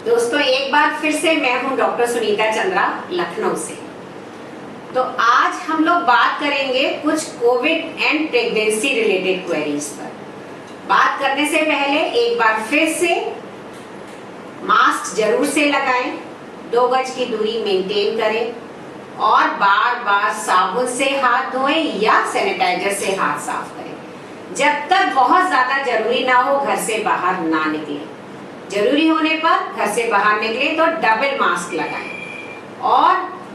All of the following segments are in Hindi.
दोस्तों, एक बार फिर से मैं हूं डॉक्टर सुनीता चंद्रा, लखनऊ से। तो आज हम लोग बात करेंगे कुछ Covid and pregnancy related queries पर। बात करने से पहले एक बार फिर से मास्क जरूर से लगाएं, 2 गज की दूरी मेंटेन करें और बार बार साबुन से हाथ धोएं या सैनिटाइजर से हाथ साफ करें। जब तक बहुत ज्यादा जरूरी ना हो घर से बाहर ना निकलें। जरूरी होने पर घर से बाहर निकले तो डबल मास्क लगाएं और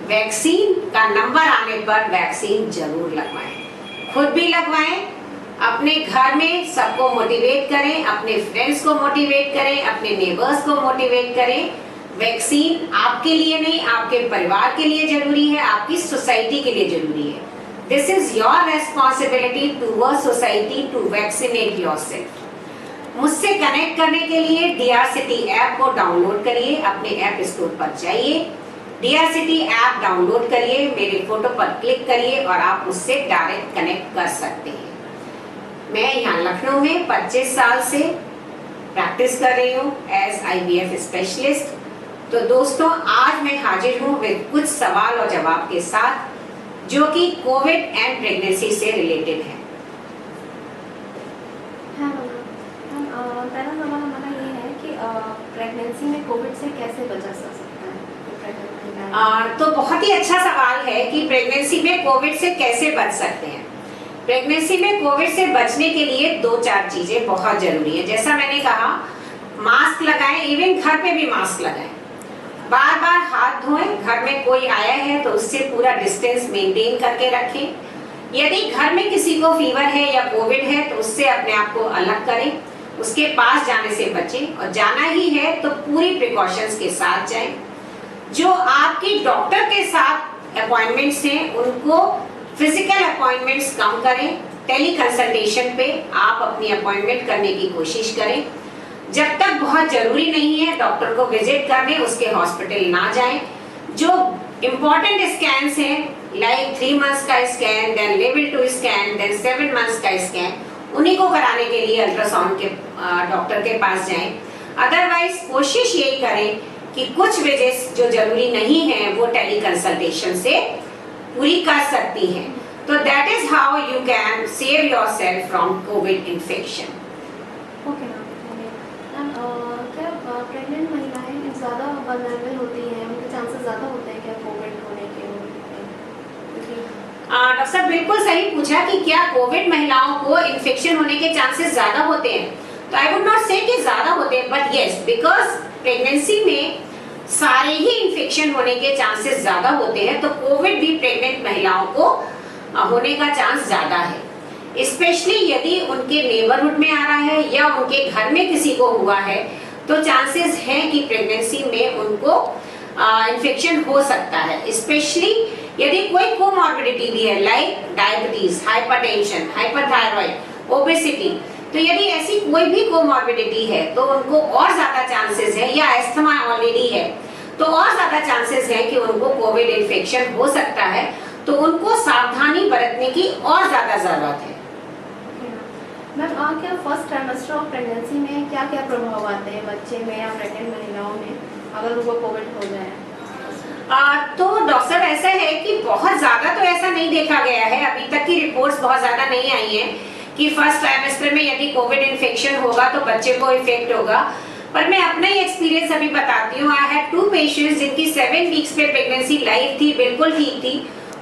वैक्सीन का नंबर आने पर वैक्सीन जरूर लगवाएं। खुद भी लगवाएं, अपने घर में सबको मोटिवेट करें, अपने फ्रेंड्स को मोटिवेट करें, अपने नेबर्स को मोटिवेट करें। वैक्सीन आपके लिए नहीं, आपके परिवार के लिए जरूरी है, आपकी सोसाइटी के लिए जरूरी है। This is your responsibility towards society to vaccinate yourself. मुझसे कनेक्ट करने के लिए DRCT ऐप को डाउनलोड करिए, अपने ऐप स्टोर पर जाइए, DRCT ऐप डाउनलोड करिए, मेरे फोटो पर क्लिक करिए और आप मुझसे डायरेक्ट कनेक्ट कर सकते हैं। मैं यहाँ लखनऊ में 25 साल से प्रैक्टिस कर रही हूँ एज IVF स्पेशलिस्ट। तो दोस्तों, आज मैं हाजिर हूँ विद कुछ सवाल और जवाब के साथ जो कि कोविड एंड प्रेगनेंसी से रिलेटेड है। पहला सवाल हमारा ये है कि प्रेगनेंसी में कोविड से कैसे बचा जा सकता है? तो बहुत ही अच्छा सवाल है कि प्रेगनेंसी में कोविड से कैसे बच सकते हैं। प्रेगनेंसी में कोविड से बचने के लिए 2-4 चीजें बहुत जरूरी है। जैसा मैंने कहा, मास्क लगाएं, इवन घर पे भी मास्क लगाएं, बार बार हाथ धोएं, घर में कोई आया है तो उससे पूरा डिस्टेंस मेंटेन करके रखें। यदि घर में किसी को फीवर है या कोविड है तो उससे अपने आप को अलग करें, उसके पास जाने से बचें और जाना ही है तो पूरी प्रिकॉशंस के साथ जाएं। जो आपकी डॉक्टर के साथ अपॉइंटमेंट्स हैं उनको फिजिकल अपॉइंटमेंट्स कम करें। टेली कंसल्टेशन पे आप अपनी अपॉइंटमेंट करने की कोशिश करें। जब तक बहुत जरूरी नहीं है डॉक्टर को विजिट करने उसके हॉस्पिटल ना जाएं। जो इम्पोर्टेंट स्कैन्स हैं लाइक 3 मंथ्स का scan, then level 2 scan, then 7 months का स्कैन, उन्हीं को कराने के लिए अल्ट्रासाउंड के डॉक्टर के पास जाएं। अदरवाइज कोशिश यही करें कि कुछ विजिट्स जो जरूरी नहीं है वो टेली कंसल्टेशन से पूरी कर सकती हैं। तो that is how you can save yourself from Covid infection. Okay ma'am, क्या प्रेग्नेंट महिलाएं ज़्यादा वल्नरेबल होती हैं, उनके चांसेस ज़्यादा होते हैं क्या कोविड होने के? डॉक्टर साहब बिल्कुल सही पूछा कि क्या कोविड महिलाओं को इन्फेक्शन होने के चांसेस ज्यादा होते हैं। तो आई वुड नॉट से कि ज्यादा होते हैं, बट यस, बिकॉज प्रेगनेंसी में सारे ही इन्फेक्शन होने के चांसेस ज्यादा होते हैं तो कोविड भी प्रेग्नेंट महिलाओं को होने का चांस ज्यादा है। स्पेशली यदि उनके नेबरहुड में आ रहा है या उनके घर में किसी को हुआ है तो चांसेस हैं कि प्रेगनेंसी में उनको इन्फेक्शन हो सकता है। स्पेशली यदि कोई कोमॉर्बिडिटी भी है लाइक डायबिटीज, हाइपरटेंशन, हाइपरथायरॉइड, ओबेसिटी, तो यदि ऐसी कोई भी कोमॉर्बिडिटी है तो उनको और ज्यादा चांसेस है, या अस्थमा ऑलरेडी है तो और ज्यादा चांसेस है कि उनको कोविड इन्फेक्शन हो सकता है। तो उनको सावधानी बरतने की और ज्यादा जरूरत है। मैम, क्या फर्स्ट ट्राइमेस्टर ऑफ प्रेगनेंसी में क्या क्या प्रभाव आते हैं बच्चे में या प्रेग्नेंट महिलाओं में अगर उनको कोविड हो जाए? तो डॉक्टर ऐसा है कि बहुत ज्यादा तो ऐसा नहीं देखा गया है, अभी तक की रिपोर्ट्स बहुत ज्यादा नहीं आई हैं कि फर्स्ट ट्राइमेस्टर में यदि कोविड इन्फेक्शन होगा तो बच्चे को इफेक्ट होगा। पर मैं अपना ही एक्सपीरियंस अभी बताती हूँ। आई हैड 2 पेशेंट्स जिनकी 7 वीक्स पे प्रेगनेंसी लाइव थी, बिल्कुल ठीक थी।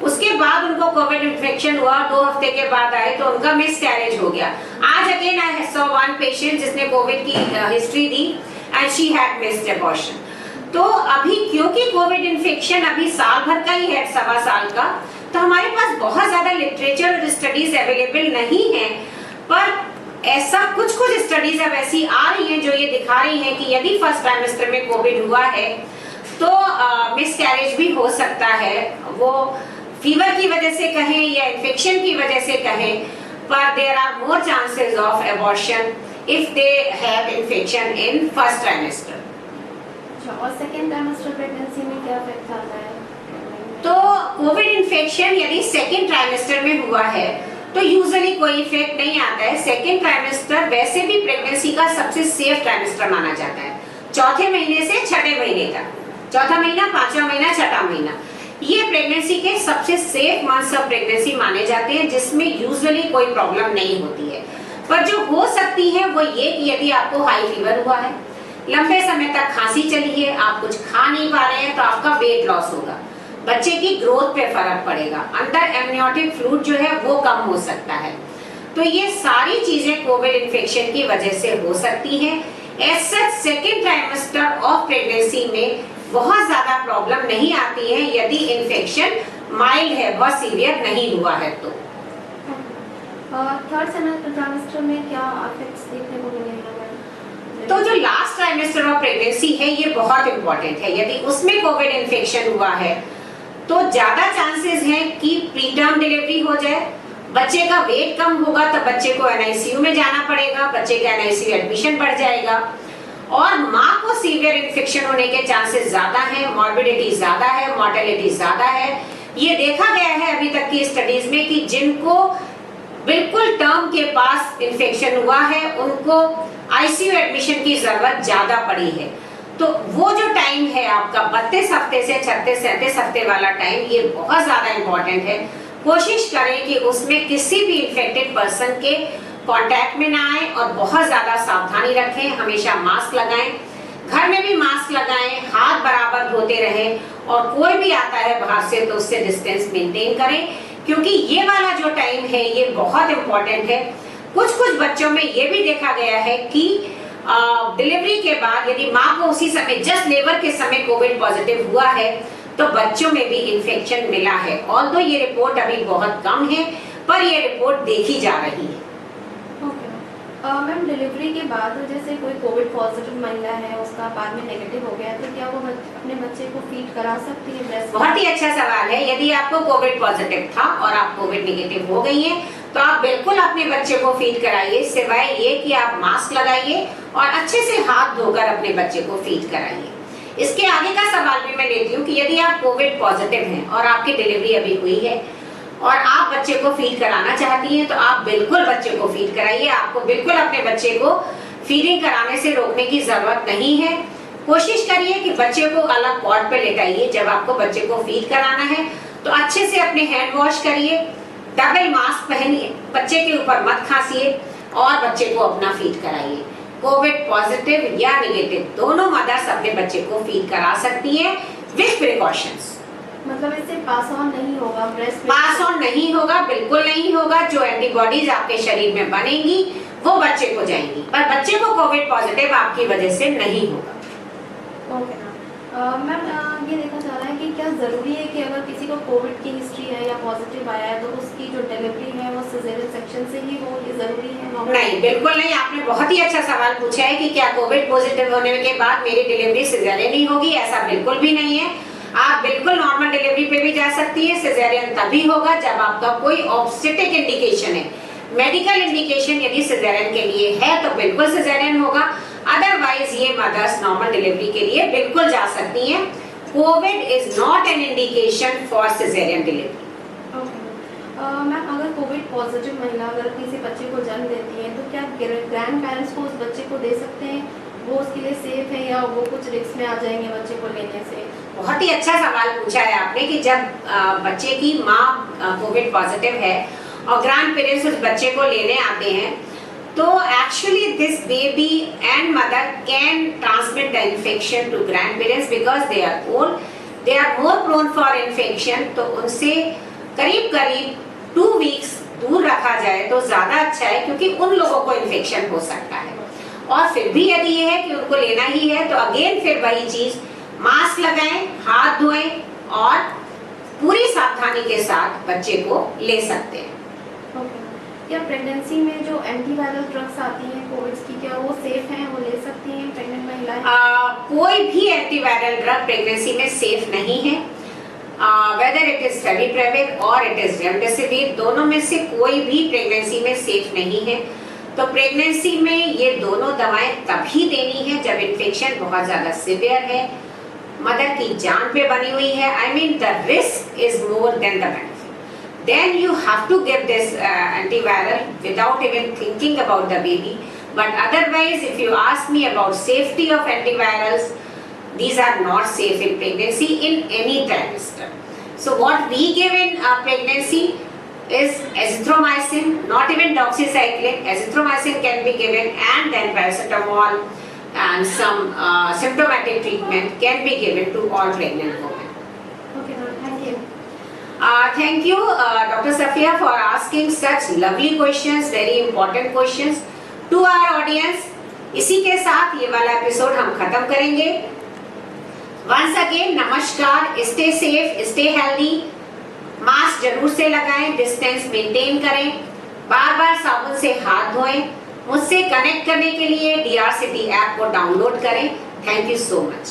उसके बाद उनको कोविड इन्फेक्शन हुआ, 2 हफ्ते के बाद आए तो उनका मिसकैरेज हो गया। आज अगेन आई सॉ 1 पेशेंट जिसने कोविड की history the and she had missed abortion. तो अभी क्योंकि कोविड इन्फेक्शन अभी साल भर का ही है, 1.25 साल का, तो हमारे पास बहुत ज्यादा लिटरेचर और स्टडीज अवेलेबल नहीं है। पर ऐसा कुछ स्टडीज अब ऐसी आ रही हैं जो ये दिखा रही हैं कि यदि फर्स्ट ट्राइमेस्टर में कोविड हुआ है तो मिसकैरेज भी हो सकता है। वो फीवर की वजह से कहें या इन्फेक्शन की वजह से कहें, पर there are more chances of abortion if they have infection in first trimester. और सेकेंड ट्राइमेस्टर प्रेगनेंसी में क्या इफेक्ट आता है? तो कोविड इन्फेक्शन यदि सेकेंड ट्राइमेस्टर में हुआ है तो यूजुअली कोई इफेक्ट नहीं आता है। सेकेंड ट्राइमेस्टर वैसे भी प्रेगनेंसी का सबसे सेफ ट्राइमेस्टर माना जाता है। चौथे महीने से छठे महीने तक, चौथा महीना, पांचवा महीना, छठा महीना, ये प्रेगनेंसी के सबसे सेफ मंथ्स ऑफ प्रेगनेंसी माने जाते हैं, जिसमें यूजुअली कोई प्रॉब्लम नहीं होती है। पर जो हो सकती है वो ये कि यदि आपको हाई फीवर हुआ है, लंबे समय तक खांसी चली है, आप कुछ खा नहीं पा रहे हैं, तो आपका वेट लॉस होगा, बच्चे की ग्रोथ पे फर्क पड़ेगा, अंदर एमनियोटिक फ्लूइड जो है वो कम हो सकता है। तो ये सारी चीजें कोविड इन्फेक्शन की वजह से हो सकती हैं। As such second trimester of pregnancy में बहुत ज्यादा प्रॉब्लम नहीं आती है यदि इन्फेक्शन माइल्ड है, बहुत सीवियर नहीं हुआ है। तो थर्ड ट्राइमेस्टर में क्या इफेक्ट्स देखने को मिलेंगे? तो जो लास्ट ट्राइमेस्टर ऑफ प्रेगनेंसी है ये बहुत इंपॉर्टेंट है। यदि उसमें कोविड इन्फेक्शन हुआ है तो ज्यादा चांसेस हैं कि प्री टर्म डिलीवरी हो जाए, बच्चे का वेट कम होगा तो बच्चे को एनआईसीयू में जाना पड़ेगा, बच्चे का एनआईसीयू एडमिशन बढ़ जाएगा, और माँ को सीवियर इन्फेक्शन होने के चांसेस ज्यादा हैं, मॉर्बिडिटी ज्यादा है, मॉर्टेलिटी ज्यादा है। ये देखा गया है अभी तक की स्टडीज में कि जिनको बिल्कुल टर्म के पास इन्फेक्शन हुआ है उनको आईसीयू एडमिशन की जरूरत ज्यादा पड़ी है। तो वो जो टाइम है आपका 32 हफ्ते से 36-37 हफ्ते वाला टाइम, ये बहुत ज्यादा इंपॉर्टेंट है। कोशिश करें कि उसमें किसी भी इन्फेक्टेड पर्सन के कांटेक्ट में ना आए और बहुत ज्यादा सावधानी रखें, हमेशा मास्क लगाएं, घर में भी मास्क लगाएं, हाथ बराबर धोते रहें, और कोई भी आता है बाहर से तो उससे डिस्टेंस मेंटेन करें, क्योंकि ये वाला जो टाइम है ये बहुत इंपॉर्टेंट है। कुछ बच्चों में ये भी देखा गया है कि डिलीवरी के बाद यदि माँ को उसी समय जस्ट लेबर के समय कोविड पॉजिटिव हुआ है तो बच्चों में भी इन्फेक्शन मिला है। ऑल्दो ये रिपोर्ट अभी बहुत कम है पर ये रिपोर्ट देखी जा रही है। मैम डिलीवरी के बाद जैसे कोई कोविड पॉजिटिव महिला है उसका बाद में नेगेटिव हो गया तो क्या वो अपने बच्चे को फीड करा सकती है ब्रेस्ट? बहुत ही अच्छा सवाल है। यदि आपको कोविड पॉजिटिव था और आप कोविड नेगेटिव हो गई हैं तो आप बिल्कुल अपने बच्चे को फीड कराइए, सिवाय ये कि आप मास्क लगाइए और अच्छे से हाथ धोकर अपने बच्चे को फीड कराइए। इसके आगे का सवाल भी मैं लेती हूँ कि यदि आप कोविड पॉजिटिव हैं और आपकी डिलीवरी अभी हुई है और आप बच्चे को फीड कराना चाहती हैं तो आप बिल्कुल बच्चे को फीड कराइए। आपको बिल्कुल अपने बच्चे को फीडिंग कराने से रोकने की जरूरत नहीं है। कोशिश करिए कि बच्चे को अलग पॉट पे लेटाइए। जब आपको बच्चे को फीड कराना है तो अच्छे से अपने हैंड वॉश करिए, डबल मास्क पहनिए, बच्चे के ऊपर मत खांसिए और बच्चे को अपना फीड कराइए। कोविड पॉजिटिव या नेगेटिव दोनों मदर्स अपने बच्चे को फीड करा सकती हैं विद प्रिकॉशंस। मतलब इससे पास ऑन नहीं होगा ब्रेस्ट? पास ऑन नहीं होगा, बिल्कुल नहीं होगा। जो एंटीबॉडीज आपके शरीर में बनेंगी वो बच्चे को जाएंगी, पर बच्चे को कोविड पॉजिटिव आपकी वजह से नहीं होगा। ओके मैम, ये देखा जा रहा है कि क्या जरूरी है कि अगर किसी को कोविड की हिस्ट्री है या पॉजिटिव आया है तो उसकी जो डिलीवरी है वो सिजेरियन सेक्शन से ही हो, ये जरूरी है? नहीं, बिल्कुल नहीं। आपने बहुत ही अच्छा सवाल पूछा है कि क्या कोविड पॉजिटिव होने के बाद मेरी डिलीवरी सिजेरियन ही होगी। ऐसा बिल्कुल भी नहीं है। आप बिल्कुल नॉर्मल डिलीवरी पे भी जा सकती है। सिजेरियन तभी होगा जब आपका कोई ऑब्स्टेटिक इंडिकेशन है, मेडिकल इंडिकेशन यदि सिजेरियन के लिए है तो बिल्कुल सिजेरियन होगा। अदरवाइज ये मदर्स नॉर्मल डिलीवरी के लिए बिल्कुल जा सकती हैं। Covid is not an indication for caesarean delivery. Ma'am, अगर कोविड पॉजिटिव महिला अगर किसी बच्चे को जन्म देती है तो क्या ग्रैंड पेरेंट्स को उस बच्चे को दे सकते हैं? वो उसके लिए सेफ है या वो कुछ रिस्क में आ जाएंगे बच्चे को लेने से? बहुत ही अच्छा सवाल पूछा है आपने कि जब बच्चे की माँ कोविड पॉजिटिव है और ग्रैंड पेरेंट्स उस बच्चे को लेने आते हैं तो actually this baby and mother can transmit the infection to grandparents because they are old, they are more prone for infection. तो उनसे करीब 2 वीक्स दूर रखा जाए तो ज्यादा अच्छा है, क्योंकि उन लोगों को इन्फेक्शन हो सकता है। और फिर भी यदि ये है कि उनको लेना ही है तो अगेन फिर वही चीज, मास्क लगाएं, हाथ धोएं और पूरी सावधानी के साथ बच्चे को ले सकते हैं। क्या प्रेगनेंसी में जो एंटीवायरल ड्रग्स आती हैं कोविड की, क्या वो सेफ हैं, वो ले सकती हैं प्रेग्नेंट महिलाएं? कोई भी एंटीवायरल ड्रग प्रेगनेंसी में सेफ नहीं है। वेदर इट इज फेविपिराविर और इट इज रेमडेसिविर, दोनों में से कोई भी प्रेगनेंसी में सेफ नहीं है। तो प्रेगनेंसी में ये दोनों दवाएं तभी देनी है जब इन्फेक्शन बहुत ज्यादा सिवियर है, मदर की जान पे बनी हुई है। I mean the risk is more than the benefit. Then you have to give this antiviral without even thinking about the baby. But otherwise, if you ask me about safety of antivirals, these are not safe in pregnancy in any trimester. So what we give in pregnancy is azithromycin, not even doxycycline. Azithromycin can be given, and then paracetamol and some symptomatic treatment can be given to all pregnant women. Okay, ma'am. Thank you. Thank you, Dr. Safia, for asking such lovely questions, very important questions to our audience. इसी के साथ ये वाला एपिसोड हम खत्म करेंगे. Once again, नमस्कार. Stay safe, stay healthy. Mask जरूर से लगाएं, डिस्टेंस मेंटेन करें, बार बार साबुन से हाथ धोएं. मुझसे कनेक्ट करने के लिए DRCT ऐप को डाउनलोड करें. Thank you so much.